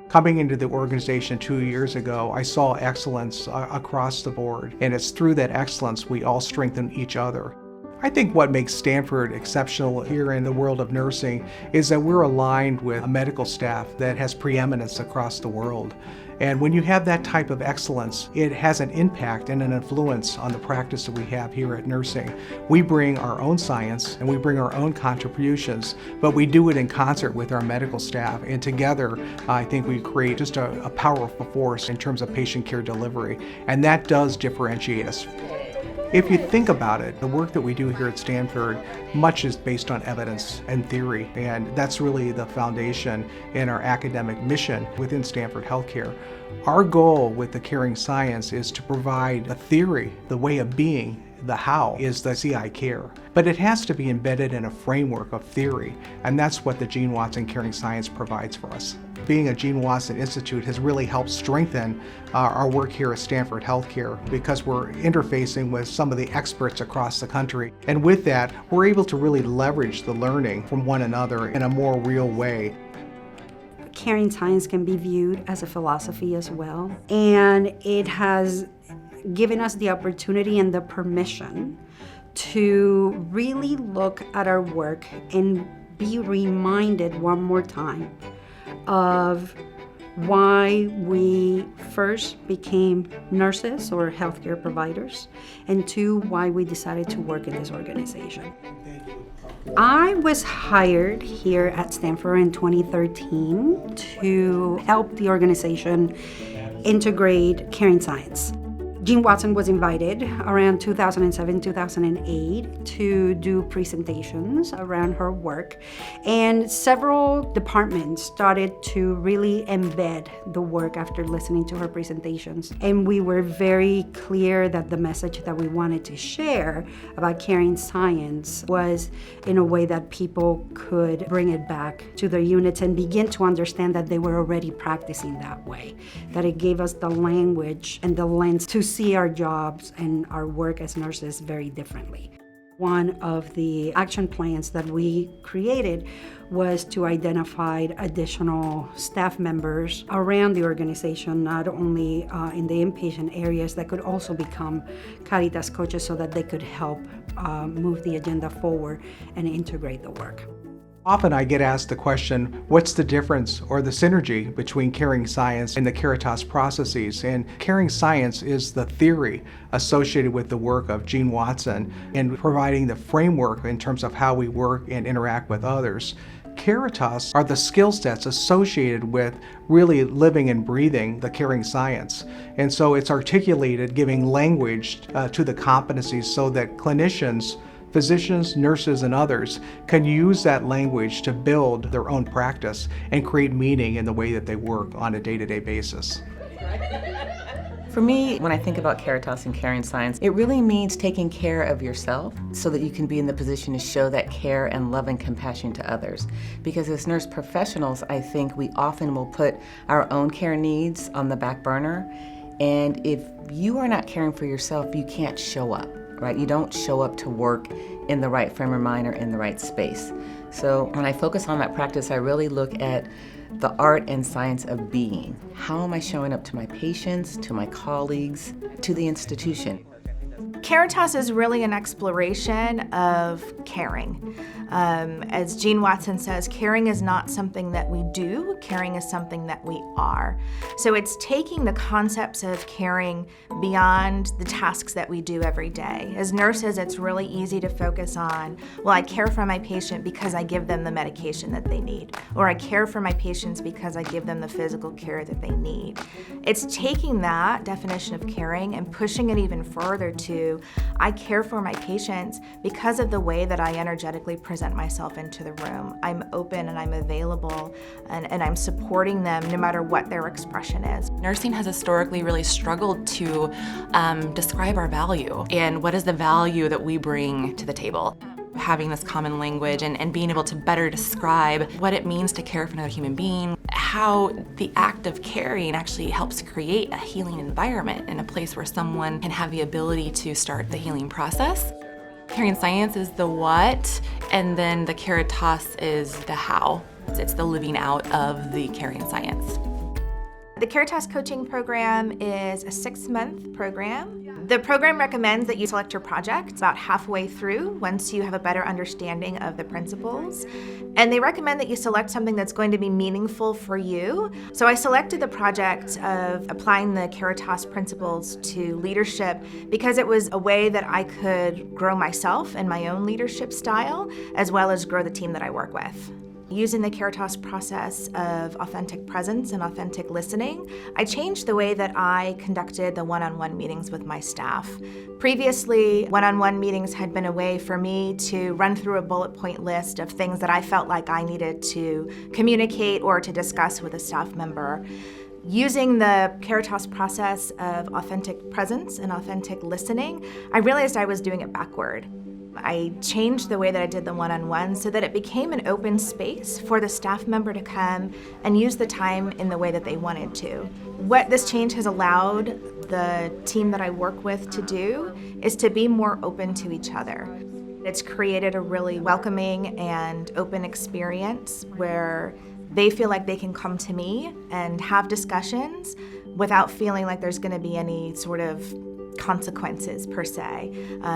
Coming into the organization 2 years ago, I saw excellence across the board, and it's through that excellence we all strengthen each other. I think what makes Stanford exceptional here in the world of nursing is that we're aligned with a medical staff that has preeminence across the world. And when you have that type of excellence, it has an impact and an influence on the practice that we have here at nursing. We bring our own science and we bring our own contributions, but we do it in concert with our medical staff. And together, I think we create just a powerful force in terms of patient care delivery. And that does differentiate us. If you think about it, the work that we do here at Stanford, much is based on evidence and theory, and that's really the foundation in our academic mission within Stanford Healthcare. Our goal with the Caring Science is to provide a theory, the way of being. The how is the CI care, but it has to be embedded in a framework of theory, and that's what the Gene Watson Caring Science provides for us. Being a Gene Watson Institute has really helped strengthen our work here at Stanford Healthcare because we're interfacing with some of the experts across the country, and with that, we're able to really leverage the learning from one another in a more real way. Caring Science can be viewed as a philosophy as well, and it has given us the opportunity and the permission to really look at our work and be reminded one more time of why we first became nurses or healthcare providers, and two, why we decided to work in this organization. I was hired here at Stanford in 2013 to help the organization integrate Caring Science. Gene Watson was invited around 2007, 2008 to do presentations around her work, and several departments started to really embed the work after listening to her presentations. And we were very clear that the message that we wanted to share about Caring Science was in a way that people could bring it back to their units and begin to understand that they were already practicing that way, that it gave us the language and the lens to see our jobs and our work as nurses very differently. One of the action plans that we created was to identify additional staff members around the organization, not only in the inpatient areas, that could also become Caritas coaches so that they could help move the agenda forward and integrate the work. Often I get asked the question, what's the difference or the synergy between Caring Science and the Caritas processes? And Caring Science is the theory associated with the work of Gene Watson and providing the framework in terms of how we work and interact with others. Caritas are the skill sets associated with really living and breathing the Caring Science. And so it's articulated, giving language to the competencies so that clinicians, physicians, nurses, and others can use that language to build their own practice and create meaning in the way that they work on a day-to-day basis. For me, when I think about Caritas and Caring Science, it really means taking care of yourself so that you can be in the position to show that care and love and compassion to others. Because as nurse professionals, I think we often will put our own care needs on the back burner. And if you are not caring for yourself, you can't show up. Right? You don't show up to work in the right frame of mind or in the right space. So when I focus on that practice, I really look at the art and science of being. How am I showing up to my patients, to my colleagues, to the institution? Caritas is really an exploration of caring. As Gene Watson says, caring is not something that we do, caring is something that we are. So it's taking the concepts of caring beyond the tasks that we do every day. As nurses, it's really easy to focus on, well, I care for my patient because I give them the medication that they need, or I care for my patients because I give them the physical care that they need. It's taking that definition of caring and pushing it even further to, I care for my patients because of the way that I energetically present myself into the room. I'm open and I'm available and I'm supporting them no matter what their expression is. Nursing has historically really struggled to describe our value and what is the value that we bring to the table. Having this common language and being able to better describe what it means to care for another human being, how the act of caring actually helps create a healing environment in a place where someone can have the ability to start the healing process. Caring Science is the what, and then the Caritas is the how. It's the living out of the caring science. The Caritas Coaching Program is a 6-month program. The program recommends that you select your project about halfway through once you have a better understanding of the principles. And they recommend that you select something that's going to be meaningful for you. So I selected the project of applying the Caritas principles to leadership because it was a way that I could grow myself and my own leadership style, as well as grow the team that I work with. Using the Caritas process of authentic presence and authentic listening, I changed the way that I conducted the one-on-one meetings with my staff. Previously, one-on-one meetings had been a way for me to run through a bullet point list of things that I felt like I needed to communicate or to discuss with a staff member. Using the Caritas process of authentic presence and authentic listening, I realized I was doing it backward. I changed the way that I did the one-on-one so that it became an open space for the staff member to come and use the time in the way that they wanted to. What this change has allowed the team that I work with to do is to be more open to each other. It's created a really welcoming and open experience where they feel like they can come to me and have discussions without feeling like there's going to be any sort of consequences per se.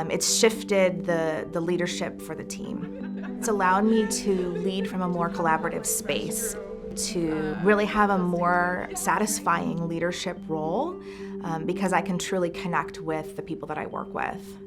It's shifted the leadership for the team. It's allowed me to lead from a more collaborative space, to really have a more satisfying leadership role because I can truly connect with the people that I work with.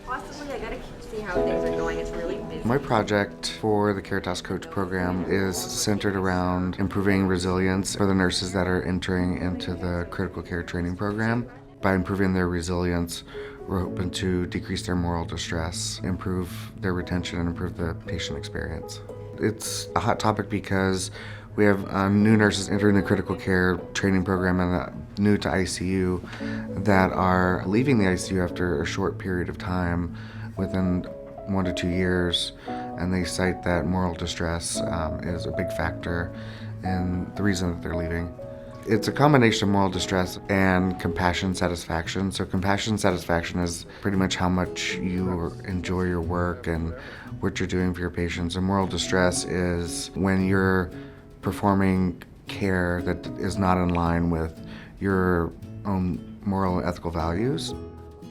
Possibly, I gotta see how things are going. It's really busy. My project for the Caritas Coach program is centered around improving resilience for the nurses that are entering into the critical care training program. By improving their resilience, we're hoping to decrease their moral distress, improve their retention, and improve the patient experience. It's a hot topic because we have new nurses entering the critical care training program and new to ICU that are leaving the ICU after a short period of time, within 1 to 2 years, and they cite that moral distress is a big factor in the reason that they're leaving. It's a combination of moral distress and compassion satisfaction. So compassion satisfaction is pretty much how much you enjoy your work and what you're doing for your patients. And moral distress is when you're performing care that is not in line with your own moral and ethical values.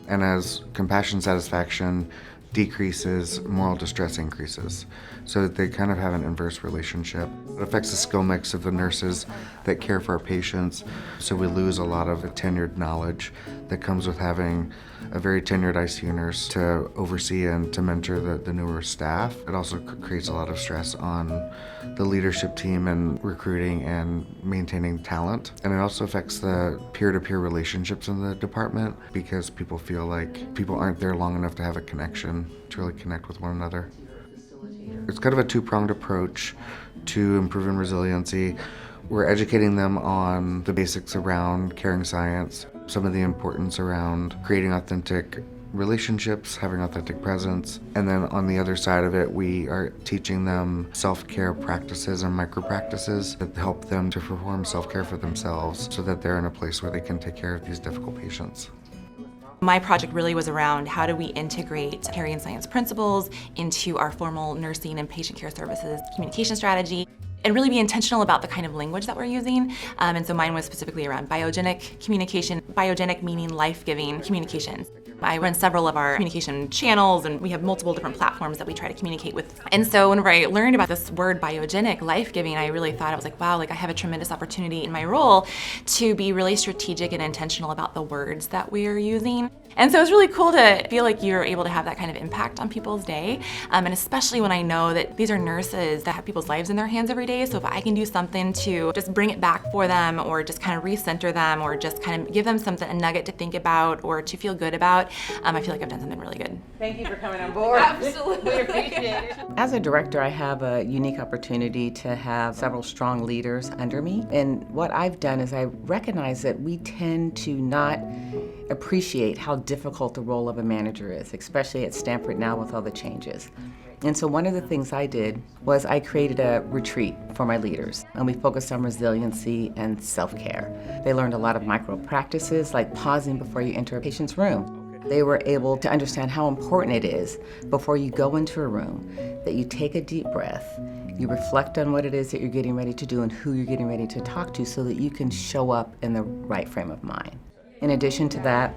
And as compassion satisfaction decreases, moral distress increases. So they kind of have an inverse relationship. It affects the skill mix of the nurses that care for our patients, so we lose a lot of the tenured knowledge that comes with having a very tenured ICU nurse to oversee and to mentor the newer staff. It also creates a lot of stress on the leadership team and recruiting and maintaining talent. And it also affects the peer-to-peer relationships in the department because people feel like people aren't there long enough to have a connection, to really connect with one another. It's kind of a two-pronged approach to improving resiliency. We're educating them on the basics around caring science, some of the importance around creating authentic relationships, having authentic presence, and then on the other side of it, we are teaching them self-care practices and micro-practices that help them to perform self-care for themselves so that they're in a place where they can take care of these difficult patients. My project really was around how do we integrate caring science principles into our formal nursing and patient care services communication strategy, and really be intentional about the kind of language that we're using. And so mine was specifically around biogenic communication, biogenic meaning life-giving communication. I run several of our communication channels, and we have multiple different platforms that we try to communicate with. And so whenever I learned about this word biogenic, life-giving, I really thought, I was like, wow, like I have a tremendous opportunity in my role to be really strategic and intentional about the words that we are using. And so it was really cool to feel like you're able to have that kind of impact on people's day. And especially when I know that these are nurses that have people's lives in their hands every day. So if I can do something to just bring it back for them, or just kind of recenter them, or just kind of give them something, a nugget to think about or to feel good about, I feel like I've done something really good. Thank you for coming on board. Absolutely. We appreciate it. As a director, I have a unique opportunity to have several strong leaders under me. And what I've done is I recognize that we tend to not appreciate how difficult the role of a manager is, especially at Stanford now with all the changes. And so one of the things I did was I created a retreat for my leaders, and we focused on resiliency and self-care. They learned a lot of micro practices like pausing before you enter a patient's room. They were able to understand how important it is before you go into a room that you take a deep breath, You reflect on what it is that you're getting ready to do and who you're getting ready to talk to so that you can show up in the right frame of mind. In addition to that,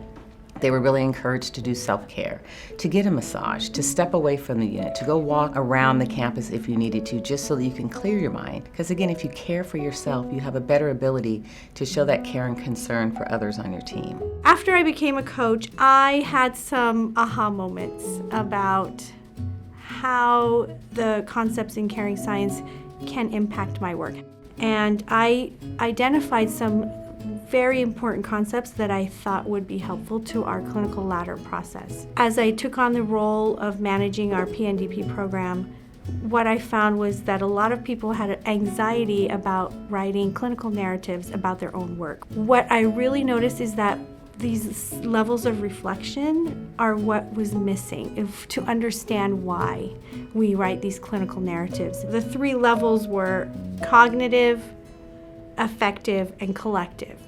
they were really encouraged to do self-care, to get a massage, to step away from the unit, to go walk around the campus if you needed to, just so that you can clear your mind. Because again, if you care for yourself, you have a better ability to show that care and concern for others on your team. After I became a coach, I had some aha moments about how the concepts in caring science can impact my work. And I identified some very important concepts that I thought would be helpful to our clinical ladder process. As I took on the role of managing our PNDP program, what I found was that a lot of people had anxiety about writing clinical narratives about their own work. What I really noticed is that these levels of reflection are what was missing to understand why we write these clinical narratives. The 3 levels were cognitive, affective, and collective.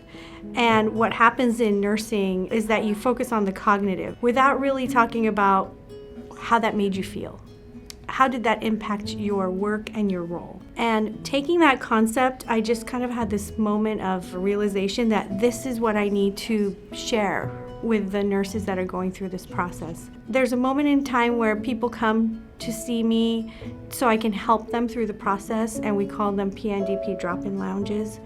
And what happens in nursing is that you focus on the cognitive without really talking about how that made you feel. How did that impact your work and your role? And taking that concept, I just kind of had this moment of realization that this is what I need to share with the nurses that are going through this process. There's a moment in time where people come to see me so I can help them through the process, and we call them PNDP drop-in lounges.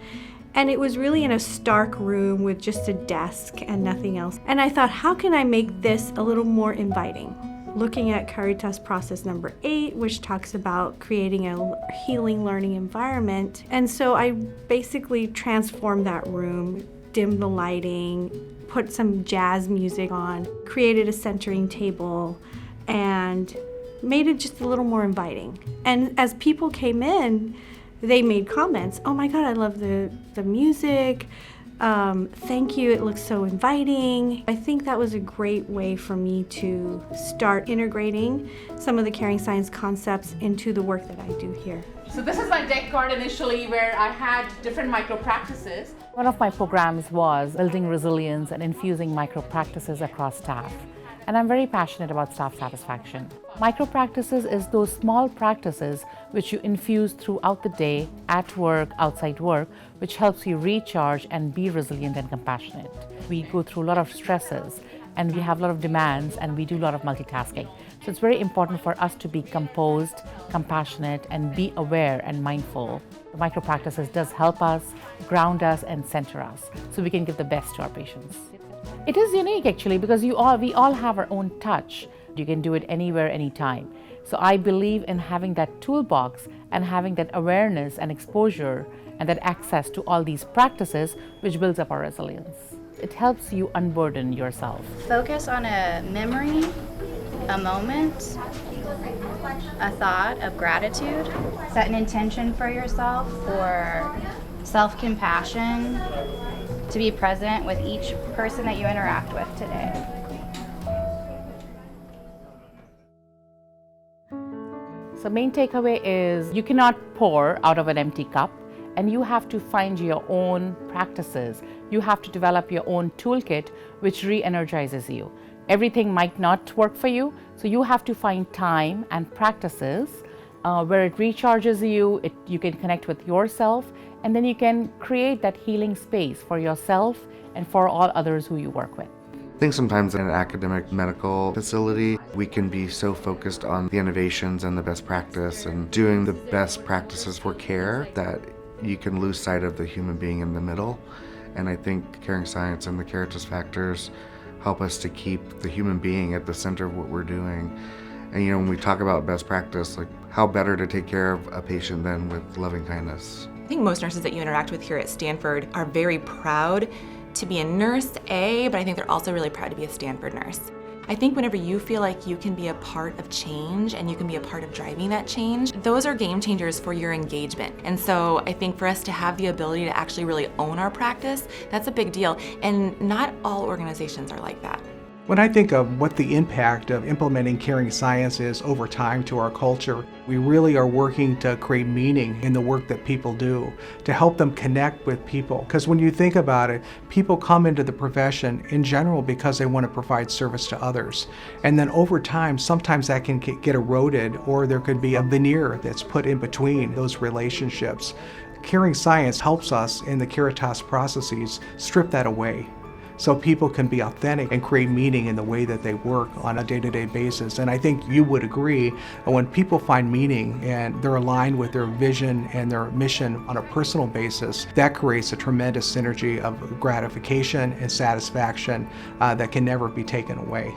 And it was really in a stark room with just a desk and nothing else. And I thought, how can I make this a little more inviting? Looking at Caritas process number 8, which talks about creating a healing learning environment. And so I basically transformed that room, dimmed the lighting, put some jazz music on, created a centering table, and made it just a little more inviting. And as people came in, they made comments. Oh my God, I love the music. Thank you, it looks so inviting. I think that was a great way for me to start integrating some of the caring science concepts into the work that I do here. So this is my deck card initially where I had different micro practices. One of my programs was building resilience and infusing micro practices across staff. And I'm very passionate about staff satisfaction. Micro practices is those small practices which you infuse throughout the day, at work, outside work, which helps you recharge and be resilient and compassionate. We go through a lot of stresses and we have a lot of demands and we do a lot of multitasking. So it's very important for us to be composed, compassionate, and be aware and mindful. The micro practices does help us, ground us, and center us so we can give the best to our patients. It is unique actually because we all have our own touch. You can do it anywhere, anytime. So I believe in having that toolbox and having that awareness and exposure and that access to all these practices which builds up our resilience. It helps you unburden yourself. Focus on a memory, a moment, a thought of gratitude. Set an intention for yourself for self-compassion, to be present with each person that you interact with today. So main takeaway is you cannot pour out of an empty cup and you have to find your own practices. You have to develop your own toolkit which re-energizes you. Everything might not work for you, so you have to find time and practices where it recharges you, you can connect with yourself, and then you can create that healing space for yourself and for all others who you work with. I think sometimes in an academic medical facility, we can be so focused on the innovations and the best practice and doing the best practices for care that you can lose sight of the human being in the middle. And I think caring science and the Caritas factors help us to keep the human being at the center of what we're doing. And when we talk about best practice, like how better to take care of a patient than with loving kindness. I think most nurses that you interact with here at Stanford are very proud to be a nurse, but I think they're also really proud to be a Stanford nurse. I think whenever you feel like you can be a part of change and you can be a part of driving that change, those are game changers for your engagement. And so I think for us to have the ability to actually really own our practice, that's a big deal. And not all organizations are like that. When I think of what the impact of implementing caring science is over time to our culture, we really are working to create meaning in the work that people do, to help them connect with people. Because when you think about it, people come into the profession in general because they want to provide service to others. And then over time, sometimes that can get eroded, or there could be a veneer that's put in between those relationships. Caring science helps us in the Caritas processes strip that away, so people can be authentic and create meaning in the way that they work on a day-to-day basis. And I think you would agree, when people find meaning and they're aligned with their vision and their mission on a personal basis, that creates a tremendous synergy of gratification and satisfaction that can never be taken away.